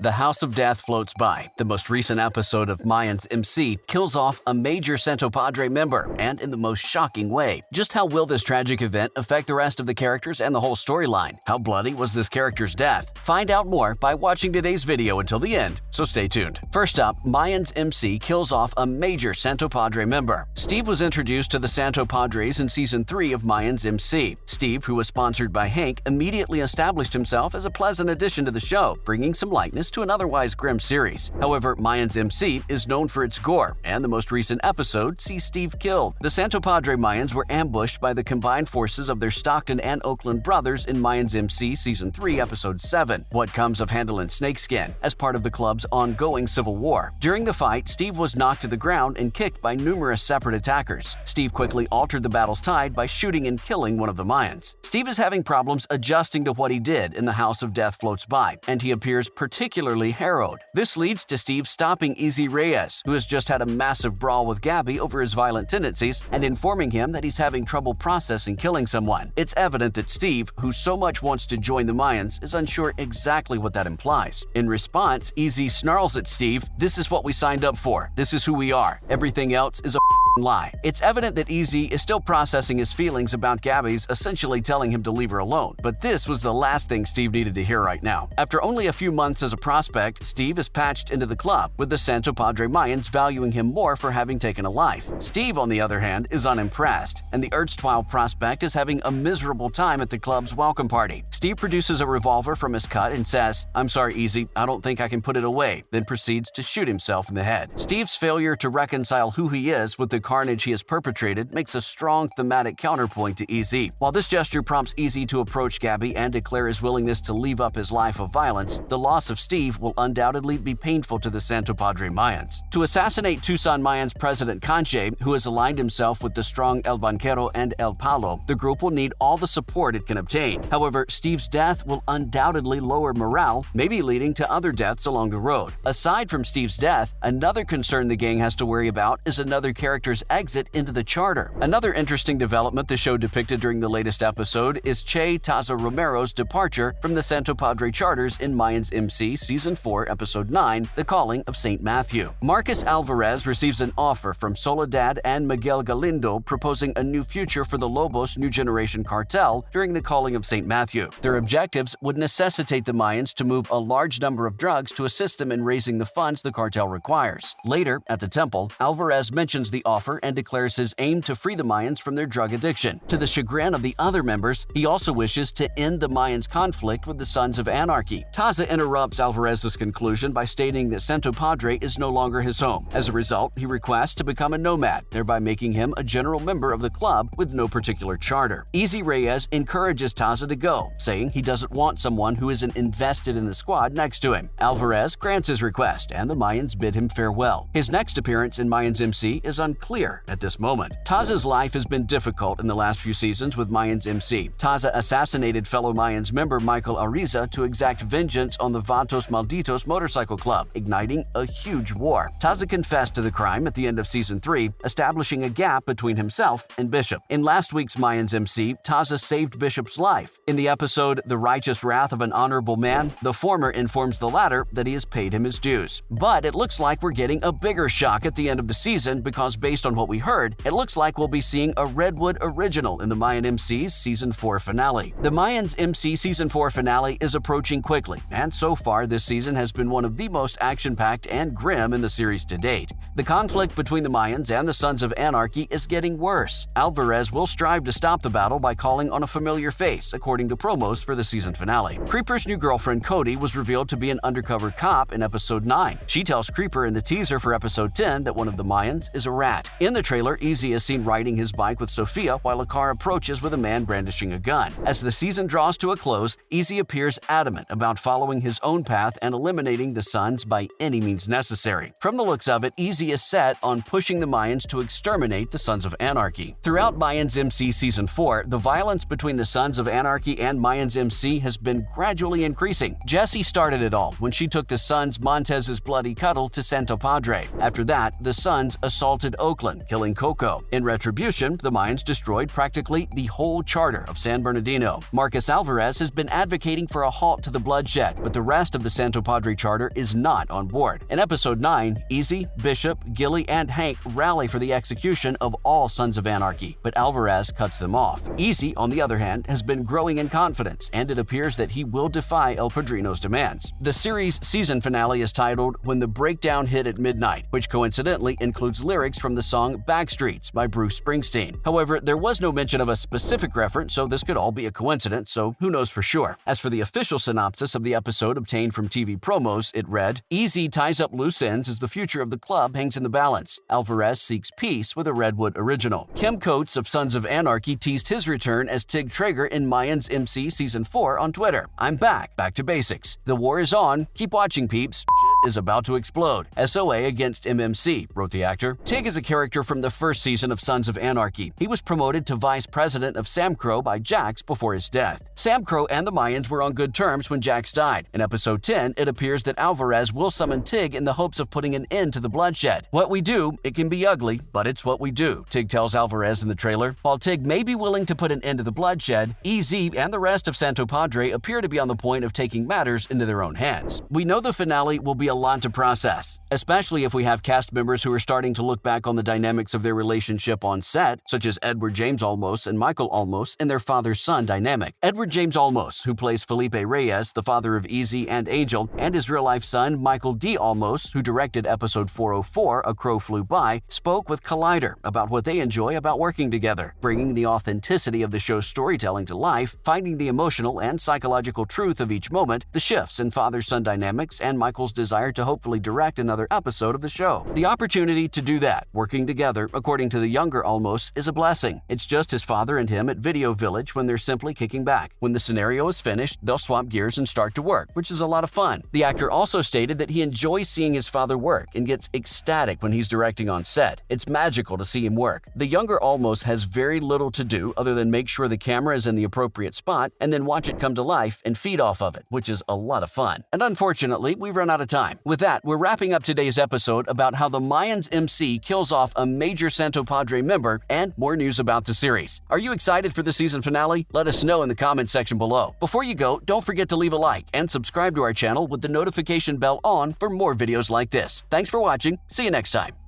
The House of Death floats by. The most recent episode of Mayans MC kills off a major Santo Padre member, and in the most shocking way. Just how will this tragic event affect the rest of the characters and the whole storyline? How bloody was this character's death? Find out more by watching today's video until the end, so stay tuned. First up, Mayans MC kills off a major Santo Padre member. Steve was introduced to the Santo Padres in Season 3 of Mayans MC. Steve, who was sponsored by Hank, immediately established himself as a pleasant addition to the show, bringing some lightness to an otherwise grim series. However, Mayans MC is known for its gore, and the most recent episode sees Steve killed. The Santo Padre Mayans were ambushed by the combined forces of their Stockton and Oakland brothers in Mayans MC Season 3, Episode 7, What Comes of Handling Snakeskin, as part of the club's ongoing civil war. During the fight, Steve was knocked to the ground and kicked by numerous separate attackers. Steve quickly altered the battle's tide by shooting and killing one of the Mayans. Steve is having problems adjusting to what he did in the House of Death floats by, and he appears particularly harrowed. This leads to Steve stopping Easy Reyes, who has just had a massive brawl with Gabby over his violent tendencies, and informing him that he's having trouble processing killing someone. It's evident that Steve, who so much wants to join the Mayans, is unsure exactly what that implies. In response, Easy snarls at Steve, "This is what we signed up for. This is who we are. Everything else is a lie." It's evident that Easy is still processing his feelings about Gabby's essentially telling him to leave her alone, but this was the last thing Steve needed to hear right now. After only a few months as a prospect, Steve is patched into the club, with the Santo Padre Mayans valuing him more for having taken a life. Steve, on the other hand, is unimpressed, and the erstwhile prospect is having a miserable time at the club's welcome party. Steve produces a revolver from his cut and says, "I'm sorry, Easy, I don't think I can put it away," then proceeds to shoot himself in the head. Steve's failure to reconcile who he is with the carnage he has perpetrated makes a strong thematic counterpoint to Easy. While this gesture prompts Easy to approach Gabby and declare his willingness to leave up his life of violence, the loss of Steve will undoubtedly be painful to the Santo Padre Mayans. To assassinate Tucson Mayans President Conche, who has aligned himself with the strong El Banquero and El Palo, the group will need all the support it can obtain. However, Steve's death will undoubtedly lower morale, maybe leading to other deaths along the road. Aside from Steve's death, another concern the gang has to worry about is another character's exit into the charter. Another interesting development the show depicted during the latest episode is Che Taza Romero's departure from the Santo Padre charters in Mayans MC Season 4, Episode 9, The Calling of St. Matthew. Marcus Alvarez receives an offer from Soledad and Miguel Galindo proposing a new future for the Lobos New Generation cartel during the Calling of St. Matthew. Their objectives would necessitate the Mayans to move a large number of drugs to assist them in raising the funds the cartel requires. Later, at the temple, Alvarez mentions the offer and declares his aim to free the Mayans from their drug addiction. To the chagrin of the other members, he also wishes to end the Mayans' conflict with the Sons of Anarchy. Taza interrupts Alvarez's conclusion by stating that Santo Padre is no longer his home. As a result, he requests to become a nomad, thereby making him a general member of the club with no particular charter. Easy Reyes encourages Taza to go, saying he doesn't want someone who isn't invested in the squad next to him. Alvarez grants his request, and the Mayans bid him farewell. His next appearance in Mayans MC is unclear at this moment. Taza's life has been difficult in the last few seasons with Mayans MC. Taza assassinated fellow Mayans member Michael Ariza to exact vengeance on the Vatos Malditos motorcycle club, igniting a huge war. Taza confessed to the crime at the end of Season 3, establishing a gap between himself and Bishop. In last week's Mayans MC, Taza saved Bishop's life. In the episode The Righteous Wrath of an Honorable Man, the former informs the latter that he has paid him his dues. But it looks like we're getting a bigger shock at the end of the season because based on what we heard, it looks like we'll be seeing a Redwood original in the Mayan MC's Season 4 finale. The Mayans MC Season 4 finale is approaching quickly, and so far this season has been one of the most action-packed and grim in the series to date. The conflict between the Mayans and the Sons of Anarchy is getting worse. Alvarez will strive to stop the battle by calling on a familiar face, according to promos for the season finale. Creeper's new girlfriend Cody was revealed to be an undercover cop in Episode 9. She tells Creeper in the teaser for Episode 10 that one of the Mayans is a rat. In the trailer, Easy is seen riding his bike with Sophia while a car approaches with a man brandishing a gun. As the season draws to a close, Easy appears adamant about following his own path and eliminating the Sons by any means necessary. From the looks of it, Easy is set on pushing the Mayans to exterminate the Sons of Anarchy. Throughout Mayans MC Season 4, the violence between the Sons of Anarchy and Mayans MC has been gradually increasing. Jessie started it all when she took the Sons Montez's bloody cuddle to Santo Padre. After that, the Sons assaulted Oakland, killing Coco. In retribution, the Mayans destroyed practically the whole charter of San Bernardino. Marcus Alvarez has been advocating for a halt to the bloodshed, but the rest of the Santo Padre charter is not on board. In episode 9, Easy, Bishop, Gilly, and Hank rally for the execution of all Sons of Anarchy, but Alvarez cuts them off. Easy, on the other hand, has been growing in confidence, and it appears that he will defy El Padrino's demands. The series' season finale is titled When the Breakdown Hit at Midnight, which coincidentally includes lyrics from the song Backstreets by Bruce Springsteen. However, there was no mention of a specific reference, so this could all be a coincidence, so who knows for sure. As for the official synopsis of the episode obtained from TV promos, it read, Easy ties up loose ends as the future of the club hangs in the balance. Alvarez seeks peace with a Redwood original. Kim Coates of Sons of Anarchy teased his return as Tig Traeger in Mayans MC Season 4 on Twitter. I'm back to basics. The war is on. Keep watching, peeps. Shit is about to explode. SOA against MMC, wrote the actor. Tig is a character from the first season of Sons of Anarchy. He was promoted to vice president of Sam Crow by Jax before his death. Sam Crow and the Mayans were on good terms when Jax died. In episode 10, it appears that Alvarez will summon Tig in the hopes of putting an end to the bloodshed. What we do, it can be ugly, but it's what we do, Tig tells Alvarez in the trailer. While Tig may be willing to put an end to the bloodshed, EZ and the rest of Santo Padre appear to be on the point of taking matters into their own hands. We know the finale will be a lot to process, especially if we have cast members who are starting to look back on the dynamics of their relationship on set, such as Edward James Olmos and Michael Olmos in their father-son dynamic. Edward James Olmos, who plays Felipe Reyes, the father of Easy and Angel, and his real-life son, Michael D. Olmos, who directed episode 404, A Crow Flew By, spoke with Collider about what they enjoy about working together, bringing the authenticity of the show's storytelling to life, finding the emotional and psychological truth of each moment, the shifts in father-son dynamics, and Michael's desire to hopefully direct another episode of the show. The opportunity to do that, working together, according to the younger Olmos, is a blessing. It's just his father and him at Video Village when they're simply kicking back. When the scenario is finished, they'll swap gears and start to work, which is a lot of fun. The actor also stated that he enjoys seeing his father work and gets ecstatic when he's directing on set. It's magical to see him work. The younger Olmos has very little to do other than make sure the camera is in the appropriate spot and then watch it come to life and feed off of it, which is a lot of fun. And unfortunately, we've run out of time. With that, we're wrapping up today's episode about how the Mayans MC kills off a major Santo Padre member and more news about the series. Are you excited for the season finale? Let us know in the comment section below. Before you go, don't forget to leave a like and subscribe to our channel with the notification bell on for more videos like this. Thanks for watching. See you next time.